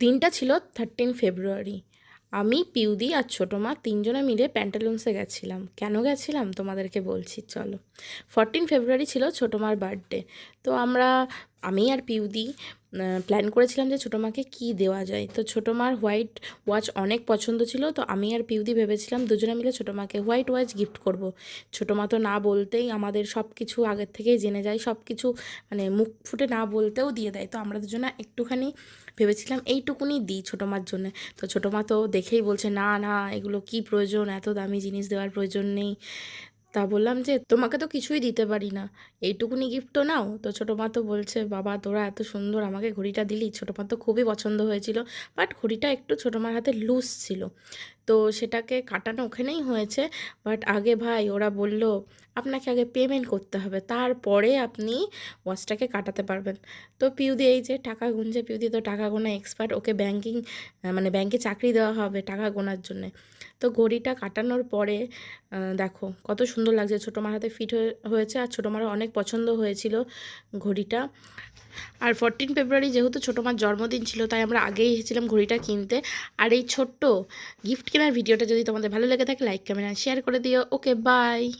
দিনটা ছিল 13 ফেব্রুয়ারি। আমি, পিউদি আর ছোটো মা তিনজনে মিলে প্যান্টালুন্সে গেছিলাম। কেন গেছিলাম তোমাদেরকে বলছি, চলো। 14 ফেব্রুয়ারি ছিল ছোটো মার বার্থডে। তো আমি আর পিউদি প্ল্যান করেছিলাম যে ছোটো মাকে কী দেওয়া যায়। তো ছোটো মার হোয়াইট ওয়াচ অনেক পছন্দ ছিল, তো আমি আর পিউদি ভেবেছিলাম দুজনে মিলে ছোটো মাকে হোয়াইট ওয়াচ গিফট করব। ছোটো মা তো না বলতেই আমাদের সব কিছু আগের থেকেই জেনে যায়, সব কিছু মানে মুখ ফুটে না বলতেও দিয়ে দেয়। তো আমরা দুজনে একটুখানি ভেবেছিলাম এইটুকুনি দিই ছোটো মার জন্যে। তো ছোটো মা তো দেখেই বলছে, না না, এগুলো কি প্রয়োজন, এত দামি জিনিস দেওয়ার প্রয়োজন নেই। তা বললাম যে তোমাকে তো কিছুই দিতে পারি না, এইটুকুনি গিফট তো নাও। তো ছোটো মা তো বলছে, বাবা তোরা এত সুন্দর আমাকে ঘড়িটা দিলি। ছোটো মা তো খুবই পছন্দ হয়েছিল, বাট ঘড়িটা একটু ছোটো মার হাতে লুজ ছিল, তো সেটাকে কাটানো ওখানেই হয়েছে। বাট আগে ভাই ওরা বলল আপনাকে আগে পেমেন্ট করতে হবে, তারপরে আপনি ওয়াচটাকে কাটাতে পারবেন। তো পিউদি এই যে টাকা গুনছে, পিউদি তো টাকা গোনা এক্সপার্ট, ওকে মানে ব্যাংকে চাকরি দেওয়া হবে টাকা গোনার জন্যে। তো ঘড়িটা কাটানোর পরে দেখো কত সুন্দর লাগছে, ছোটো মার হাতে ফিট হয়েছে, আর ছোটো মারও অনেক পছন্দ হয়েছিল ঘড়িটা। আর 14 ফেব্রুয়ারি যেহেতু ছোটো মার জন্মদিন ছিল, তাই আমরা আগেই এসেছিলাম ঘড়িটা কিনতে। আর এই ছোট্ট গিফট কেনার ভিডিওটা যদি তোমাদের ভালো লেগে থাকে, লাইক কমেন্ট আর শেয়ার করে দিও। ওকে, বাই।